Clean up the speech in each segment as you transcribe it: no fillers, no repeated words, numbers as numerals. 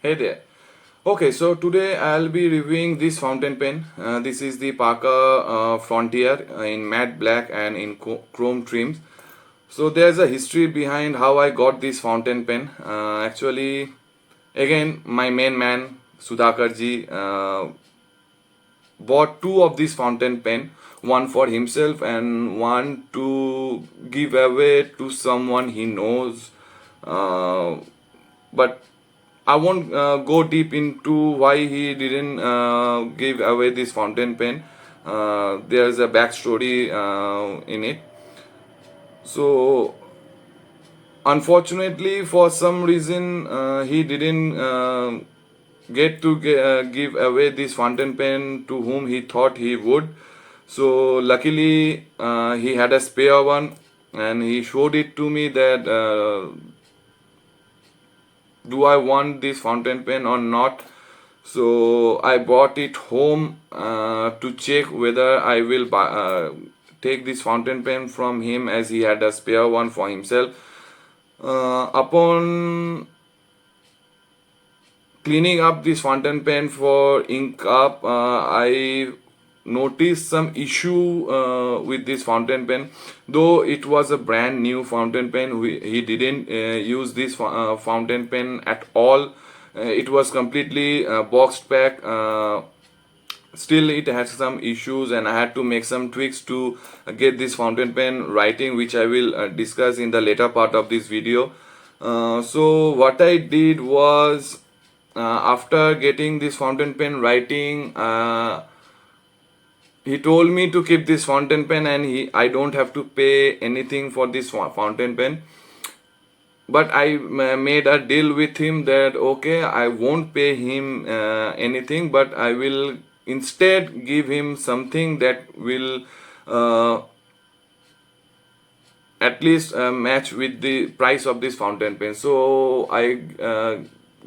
Hey there. Okay, so today I'll be reviewing this fountain pen. This is the Parker Frontier in matte black and in chrome trims. So there's a history behind how I got this fountain pen. Actually, again, my main man Sudhakarji bought two of these fountain pen, one for himself and one to give away to someone he knows. But I won't go deep into why he didn't give away this fountain pen. There's a backstory in it. So, unfortunately, for some reason, he didn't get to give away this fountain pen to whom he thought he would. So, luckily, he had a spare one and he showed it to me that do I want this fountain pen or not. So I brought it home to check whether I will take this fountain pen from him, as he had a spare one for himself. Upon cleaning up this fountain pen for ink up, I noticed some issue with this fountain pen. Though it was a brand new fountain pen, he didn't use this fountain pen at all. It was completely boxed pack. Still it had some issues and I had to make some tweaks to get this fountain pen writing, which I will discuss in the later part of this video. So what I did was, after getting this fountain pen writing, he told me to keep this fountain pen and I don't have to pay anything for this fountain pen. But I made a deal with him that okay, I won't pay him anything, but I will instead give him something that will at least match with the price of this fountain pen. So I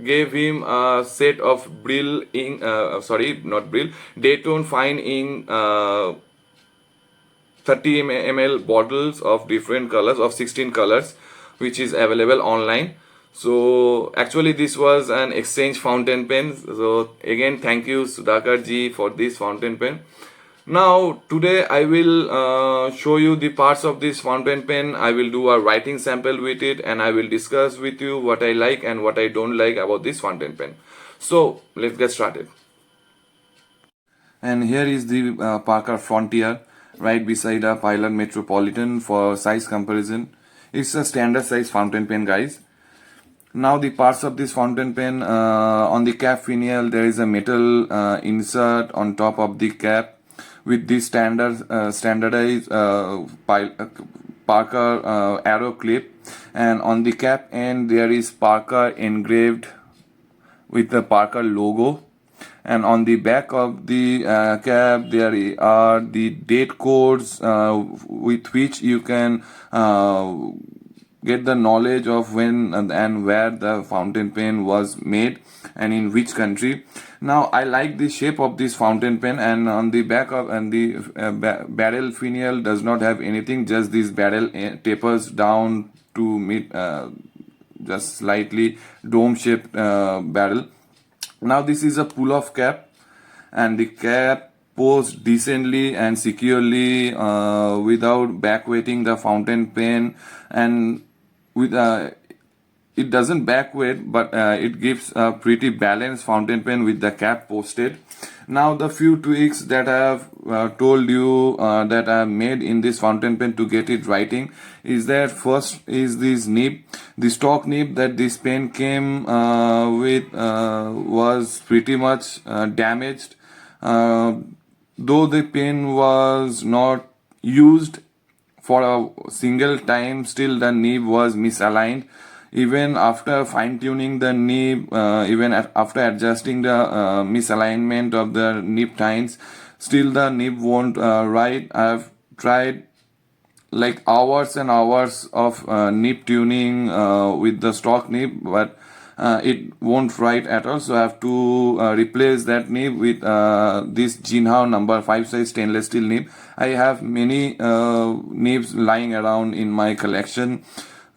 gave him a set of Brill ink, sorry, not Brill, Daytone fine ink 30 ml bottles of different colors, of 16 colors, which is available online. So actually this was an exchange fountain pen. So again, thank you Sudhakar ji for this fountain pen. Now today I will show you the parts of this fountain pen. I will do a writing sample with it and I will discuss with you what I like and what I don't like about this fountain pen. So let's get started. And here is the Parker Frontier right beside a Pilot Metropolitan for size comparison. It's a standard size fountain pen, guys. Now the parts of this fountain pen, on the cap finial there is a metal insert on top of the cap with this standardized Parker arrow clip, and on the cap end there is Parker engraved with the Parker logo, and on the back of the cap there are the date codes with which you can get the knowledge of when and where the fountain pen was made and in which country. Now I like the shape of this fountain pen, and on the back of and the barrel finial does not have anything, just this barrel tapers down to meet just slightly dome shaped barrel. Now this is a pull-off cap, and the cap posed decently and securely without back weighting the fountain pen, and with it doesn't back weight, but it gives a pretty balanced fountain pen with the cap posted. Now the few tweaks that I have told you that I have made in this fountain pen to get it writing is that first is this nib. The stock nib that this pen came with was pretty much damaged. Though the pen was not used for a single time, still the nib was misaligned. Even after fine-tuning the nib, even after adjusting the misalignment of the nib tines, still the nib won't write. I've tried like hours and hours of nib tuning with the stock nib, but it won't write at all. So I have to replace that nib with this Jinhao number 5 size stainless steel nib. I have many nibs lying around in my collection.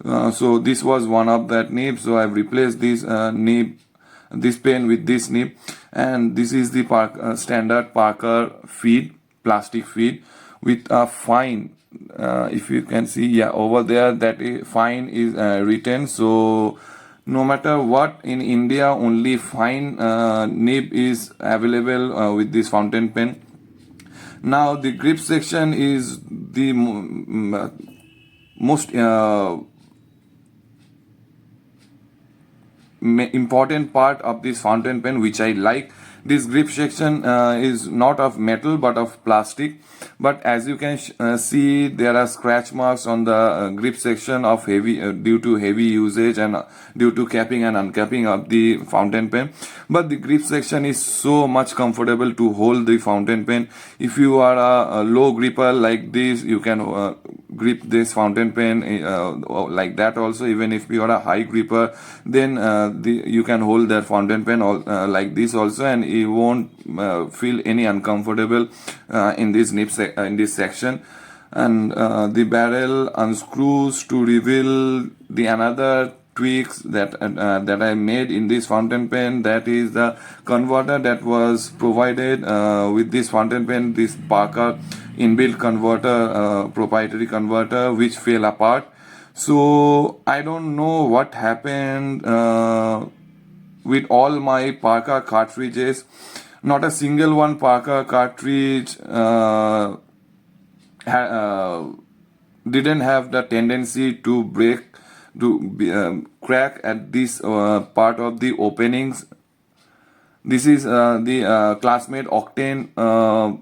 So this was one of that nib, so I've replaced this nib this pen with this nib. And this is the standard Parker feed, plastic feed with a fine. If you can see, yeah, over there that fine is written. So no matter what, in India only fine nib is available with this fountain pen. Now the grip section is the most important part of this fountain pen, which I like. This grip section is not of metal but of plastic, but as you can see, there are scratch marks on the grip section of heavy due to heavy usage and due to capping and uncapping of the fountain pen. But the grip section is so much comfortable to hold the fountain pen. If you are a low gripper like this, you can grip this fountain pen like that also. Even if you are a high gripper, then you can hold that fountain pen like this also, and you won't feel any uncomfortable in this in this section. And the barrel unscrews to reveal the another tweaks that I made in this fountain pen. That is the converter that was provided with this fountain pen, this Parker inbuilt converter, proprietary converter, which fell apart. So I don't know what happened with all my Parker cartridges. Not a single one Parker cartridge didn't have the tendency to break, to crack at this part of the openings. This is the Classmate Octane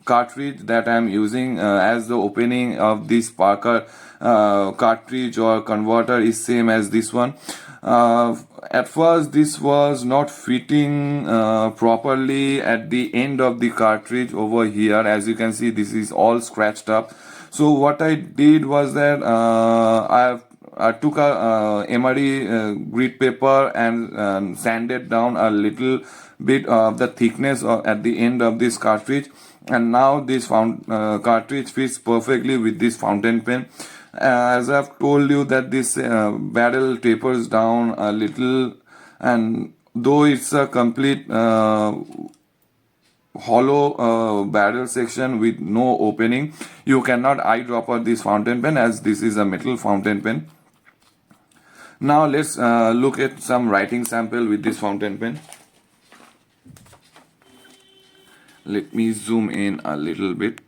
cartridge that I am using as the opening of this Parker cartridge or converter is same as this one. At first this was not fitting properly at the end of the cartridge over here. As you can see, this is all scratched up. So what I did was that I took a emery grit paper and sanded down a little bit of the thickness at the end of this cartridge, and now this cartridge fits perfectly with this fountain pen. As I've told you that this barrel tapers down a little, and though it's a complete hollow barrel section with no opening, you cannot eyedropper this fountain pen as this is a metal fountain pen. Now let's look at some writing sample with this fountain pen. Let me zoom in a little bit.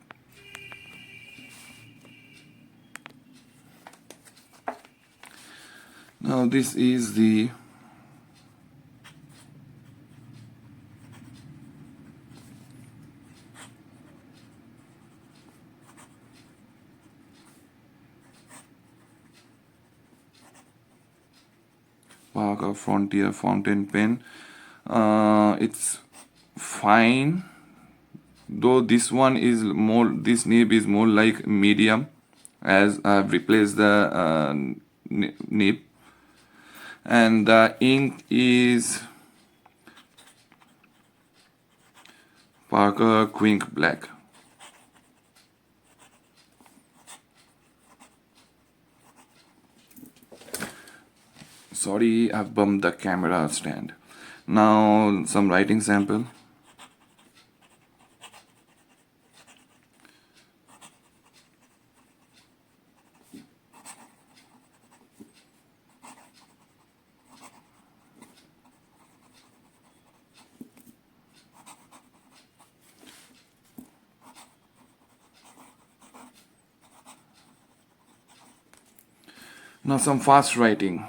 Now this is the Parker Frontier fountain pen. It's fine, though this one is more, this nib is more like medium, as I've replaced the nib. And the ink is Parker Quink Black. Sorry, I've bumped the camera stand. Now some writing sample. Now some fast writing.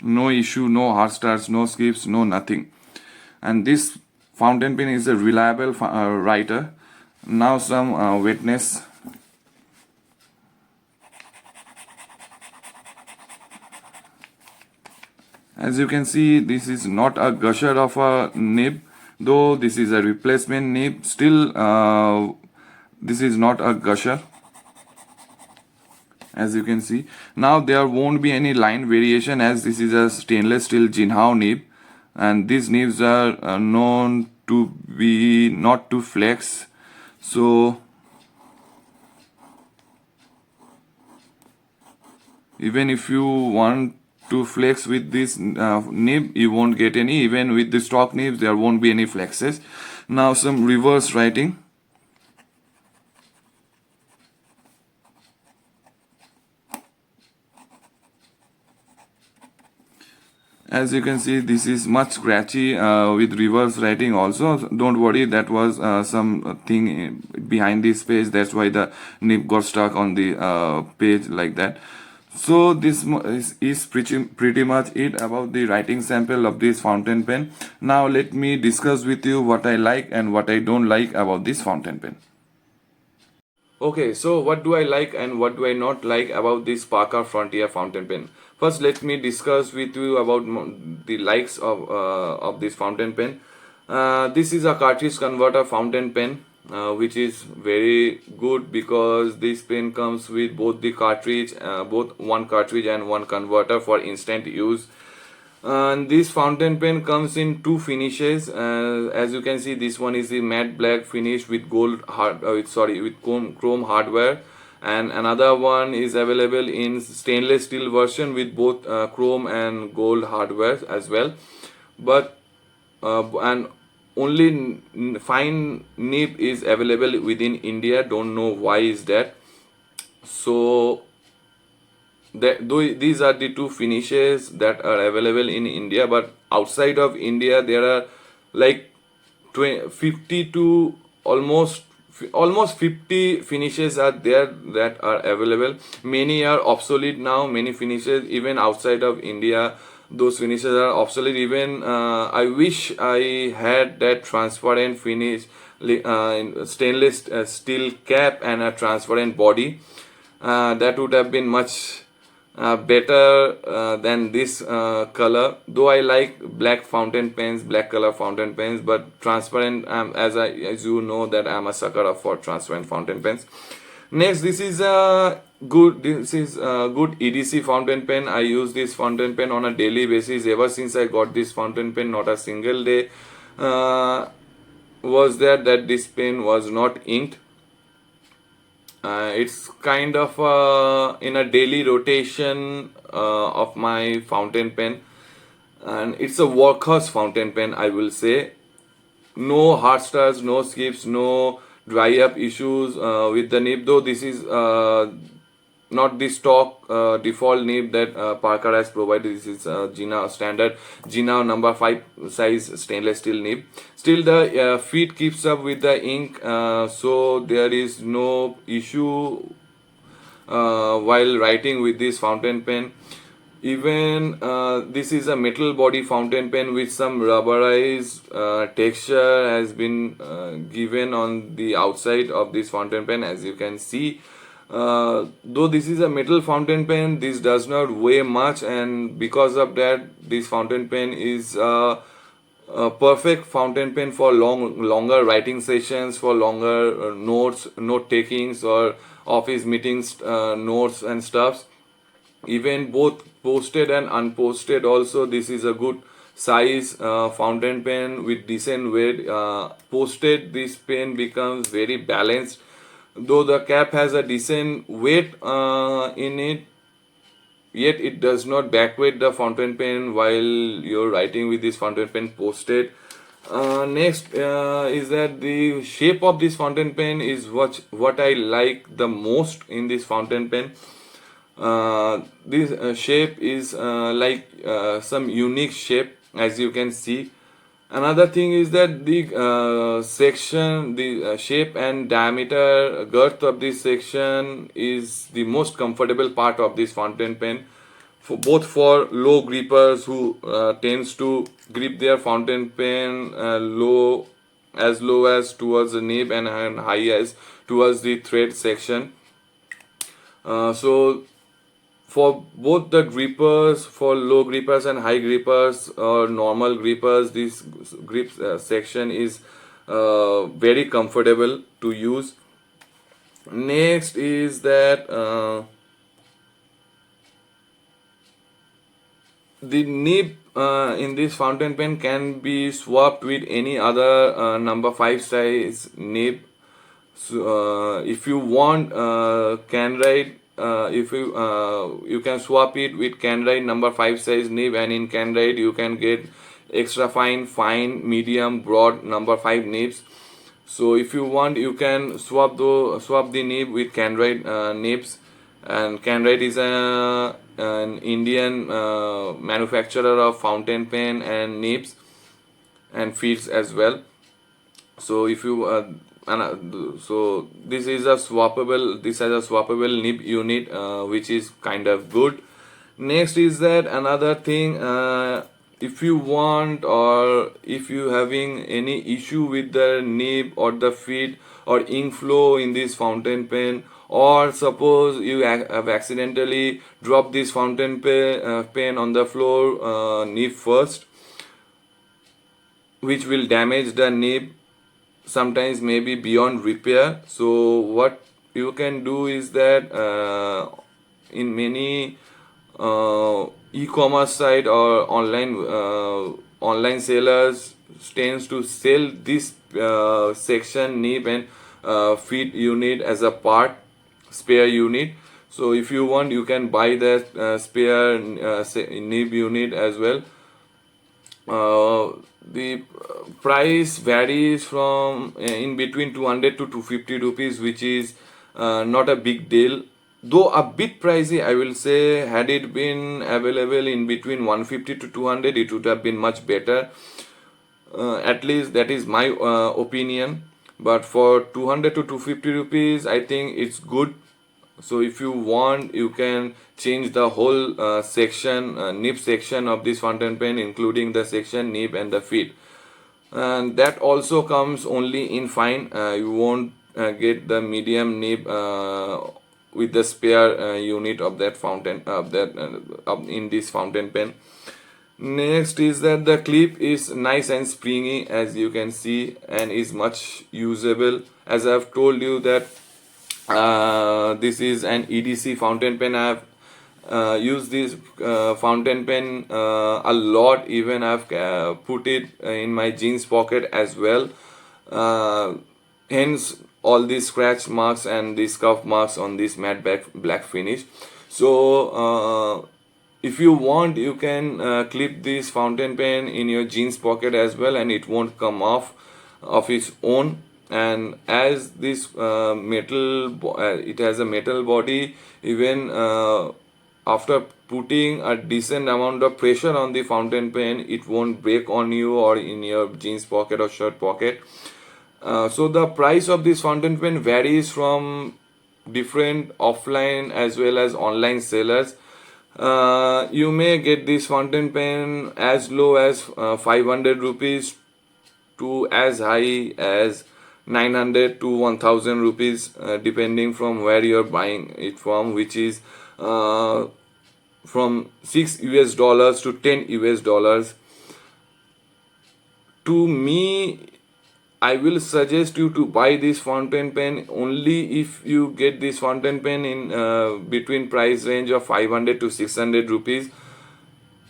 No issue, no hard starts, no skips, no nothing. And this fountain pen is a reliable writer. Now some wetness. As you can see, this is not a gusher of a nib, though this is a replacement nib. Still, this is not a gusher. as you can see. Now there won't be any line variation, as this is a stainless steel Jinhao nib, and these nibs are known to be not to flex. So even if you want to flex with this nib, you won't get any. Even with the stock nibs, there won't be any flexes. Now some reverse writing. As you can see, this is much scratchy with reverse writing also. Don't worry, that was some thing behind this page. That's why the nib got stuck on the page like that. So this is pretty much it about the writing sample of this fountain pen. Now let me discuss with you what I like and what I don't like about this fountain pen. Okay, so what do I like and what do I not like about this Parker Frontier fountain pen? First, let me discuss with you about the likes of this fountain pen. This is a cartridge converter fountain pen, which is very good because this pen comes with both the cartridge, both one cartridge and one converter for instant use. And this fountain pen comes in two finishes. As you can see, this one is the matte black finish with with chrome hardware, and another one is available in stainless steel version with both chrome and gold hardware as well. But and only fine nib is available within India. Don't know why is that. So these are the two finishes that are available in India, but outside of India there are like 50 to almost 50 finishes are there that are available. Many are obsolete now. Many finishes even outside of India, those finishes are obsolete. Even I wish I had that transparent finish, in stainless steel cap and a transparent body. That would have been much better than this color. Though I like black fountain pens, black color fountain pens, but transparent, as you know that I'm a sucker for transparent fountain pens. Next, this is a good EDC fountain pen. I use this fountain pen on a daily basis. Ever since I got this fountain pen, not a single day was there that this pen was not inked. It's kind of in a daily rotation of my fountain pen, and it's a workhorse fountain pen, I will say. No hard starts, no skips, no dry up issues with the nib, though this is not the stock default nib that Parker has provided. This is standard Gina number 5 size stainless steel nib. Still the feet keeps up with the ink, so there is no issue while writing with this fountain pen. Even this is a metal body fountain pen with some rubberized texture has been given on the outside of this fountain pen, as you can see. Though this is a metal fountain pen, this does not weigh much, and because of that, this fountain pen is a perfect fountain pen for longer writing sessions, for longer note takings, or office meetings, notes and stuffs. Even both posted and unposted also, this is a good size fountain pen with decent weight. Posted, this pen becomes very balanced. Though the cap has a decent weight in it, yet it does not backweight the fountain pen while you're writing with this fountain pen posted. Next is that the shape of this fountain pen is what I like the most in this fountain pen. This shape is like some unique shape, as you can see. Another thing is that the section, the shape and diameter girth of this section is the most comfortable part of this fountain pen, for both for low grippers who tends to grip their fountain pen low as towards the nib and high as towards the thread section. So for both the grippers, for low grippers and high grippers or normal grippers, this grip section is very comfortable to use. Next is that the nib in this fountain pen can be swapped with any other number 5 size nib. So if you want Canride, if you can swap it with Canride number 5 size nib, and in Canride you can get extra fine, medium, broad number 5 nibs. So if you want, you can swap the nib with Canride nibs. And Canride is an Indian manufacturer of fountain pen and nibs and feeds as well. So if you so this is a swappable, this has a swappable nib unit, which is kind of good. Next is that another thing, if you want, or if you having any issue with the nib or the feed or ink flow in this fountain pen, or suppose you have accidentally dropped this fountain pen on the floor, nib first, which will damage the nib, sometimes maybe beyond repair. So what you can do is that in many e-commerce site or online sellers tends to sell this section nib and feed unit as a spare unit. So if you want, you can buy that spare nib unit as well. The price varies from in between 200 to 250 rupees, which is not a big deal, though a bit pricey, I will say. Had it been available in between 150 to 200, it would have been much better. At least that is my opinion. But for 200 to 250 rupees, I think it's good. So if you want, you can change the whole nib section of this fountain pen, including the section nib and the feed. And that also comes only in fine. You won't get the medium nib with the spare unit of that fountain in this fountain pen. Next is that the clip is nice and springy, as you can see, and is much usable. As I have told you that this is an EDC fountain pen. I have used this fountain pen a lot. Even I've put it in my jeans pocket as well. Hence all these scratch marks and the scuff marks on this matte black finish. So if you want, you can clip this fountain pen in your jeans pocket as well, and it won't come off of its own. And as this it has a metal body, even after putting a decent amount of pressure on the fountain pen, it won't break on you or in your jeans pocket or shirt pocket. So the price of this fountain pen varies from different offline as well as online sellers. You may get this fountain pen as low as 500 rupees to as high as 900 to 1000 rupees, depending from where you're buying it from, which is from $6 to $10. To me, I will suggest you to buy this fountain pen only if you get this fountain pen in between price range of 500 to 600 rupees.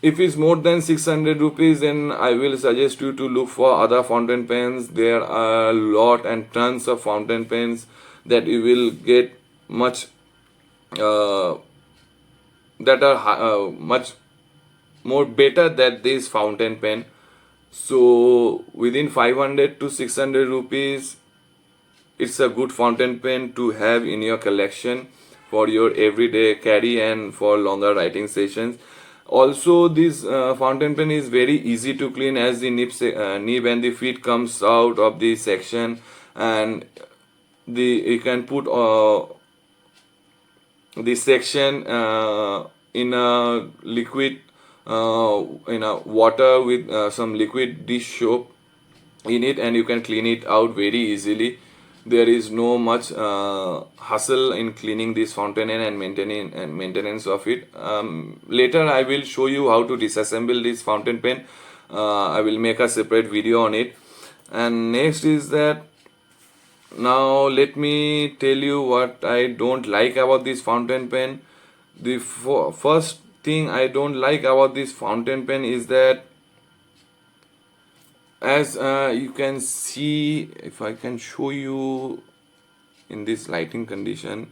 If it's more than 600 rupees, then I will suggest you to look for other fountain pens. There are a lot and tons of fountain pens that you will get much that are much more better than this fountain pen. So within 500 to 600 rupees, it's a good fountain pen to have in your collection for your everyday carry and for longer writing sessions. Also, this fountain pen is very easy to clean, as the nib and the feet comes out of the section, and you can put the section in a liquid in a water with some liquid dish soap in it, and you can clean it out very easily. There is no much hustle in cleaning this fountain pen and maintenance of it. Later I will show you how to disassemble this fountain pen. I will make a separate video on it. And next is that, now let me tell you what I don't like about this fountain pen. The first thing I don't like about this fountain pen is that, as you can see, if I can show you in this lighting condition,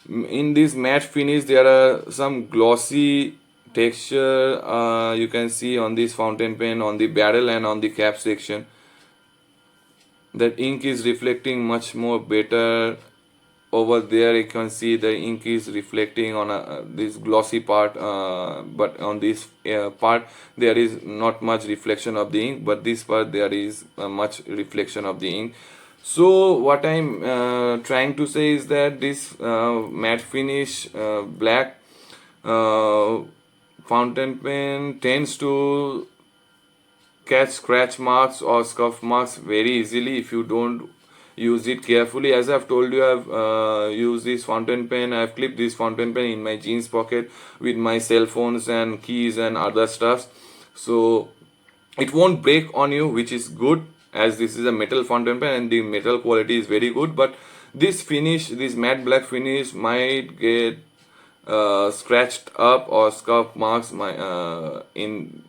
in this matte finish there are some glossy texture you can see on this fountain pen, on the barrel and on the cap section. That ink is reflecting much more better. Over there you can see the ink is reflecting on this glossy part, but on this part there is not much reflection of the ink, but this part there is much reflection of the ink. So what I'm trying to say is that this matte finish black fountain pen tends to catch scratch marks or scuff marks very easily if you don't use it carefully. As I've told you, I've used this fountain pen, I've clipped this fountain pen in my jeans pocket with my cell phones and keys and other stuffs, so it won't break on you, which is good, as this is a metal fountain pen and the metal quality is very good. But this finish, this matte black finish, might get scratched up or scuff marks in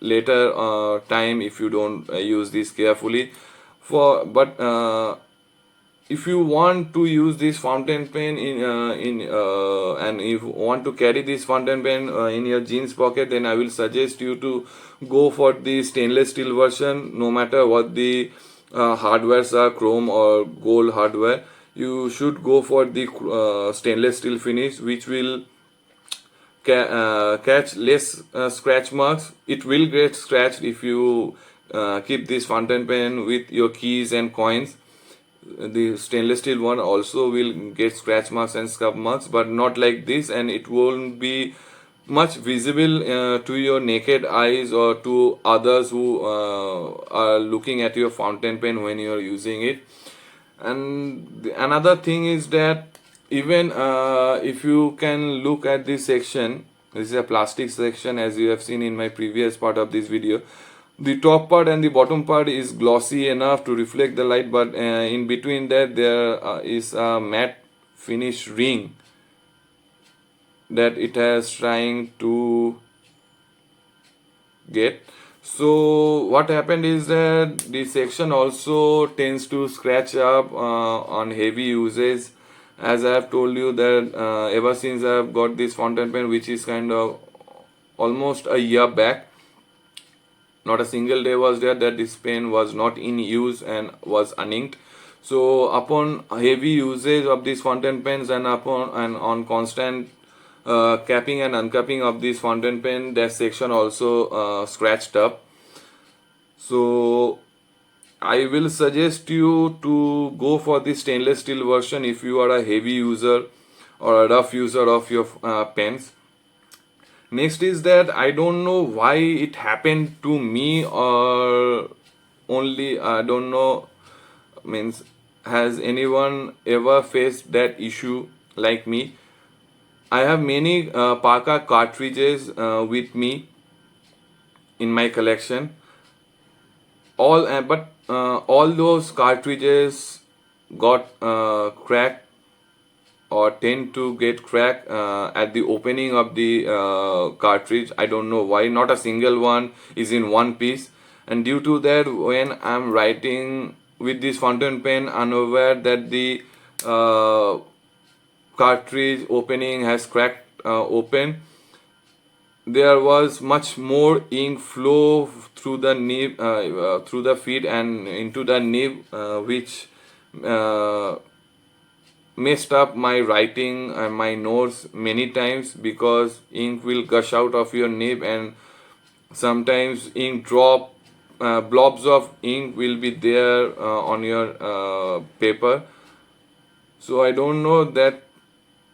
later time if you don't use this carefully. But if you want to use this fountain pen and if you want to carry this fountain pen in your jeans pocket, then I will suggest you to go for the stainless steel version. No matter what the hardwares are, chrome or gold hardware, you should go for the stainless steel finish, which will catch less scratch marks. It will get scratched if you keep this fountain pen with your keys and coins. The stainless steel one also will get scratch marks and scuff marks, but not like this, and it won't be much visible to your naked eyes or to others who are looking at your fountain pen when you are using it. And another thing is that even if you can look at this section, this is a plastic section, as you have seen in my previous part of this video. The top part and the bottom part is glossy enough to reflect the light, but in between that there is a matte finish ring that it has trying to get. So what happened is that this section also tends to scratch up on heavy usage. As I have told you that ever since I have got this fountain pen, which is kind of almost a year back, not a single day was there that this pen was not in use and was uninked. So upon heavy usage of these fountain pens and on constant capping and uncapping of this fountain pen, that section also scratched up. So I will suggest you to go for the stainless steel version if you are a heavy user or a rough user of your pens. Next is that I don't know why it happened to me, or only I don't know, means has anyone ever faced that issue like me. I have many Parka cartridges with me in my collection. All those cartridges got cracked or tend to get cracked at the opening of the cartridge. I don't know why. Not a single one is in one piece, and due to that, when I'm writing with this fountain pen, unaware that the cartridge opening has cracked open, there was much more ink flow through the nib, through the feed and into the nib, which messed up my writing and my notes many times, because ink will gush out of your nib and sometimes ink drop, blobs of ink will be there on your paper. So I don't know that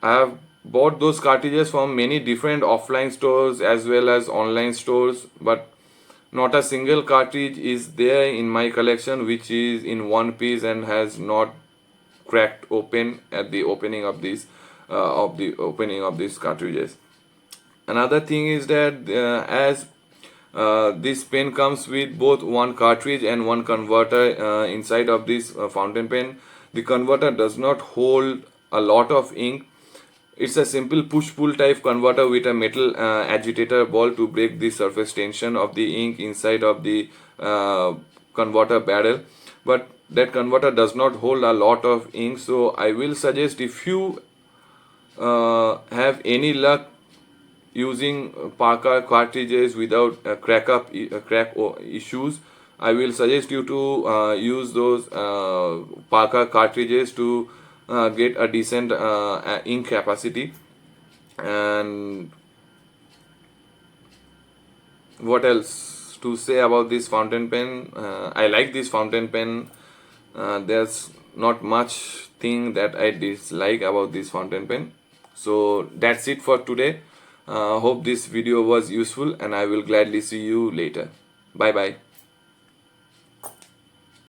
I have bought those cartridges from many different offline stores as well as online stores, but not a single cartridge is there in my collection which is in one piece and has not cracked open at the opening of these cartridges. Another thing is that as this pen comes with both one cartridge and one converter inside of this fountain pen, the converter does not hold a lot of ink. It's a simple push-pull type converter with a metal agitator ball to break the surface tension of the ink inside of the converter barrel. But that converter does not hold a lot of ink, so I will suggest, if you have any luck using Parker cartridges without crack issues, I will suggest you to use those Parker cartridges to get a decent ink capacity. And what else to say about this fountain pen? I like this fountain pen. There's not much thing that I dislike about this fountain pen. So that's it for today. Hope this video was useful, and I will gladly see you later. Bye bye.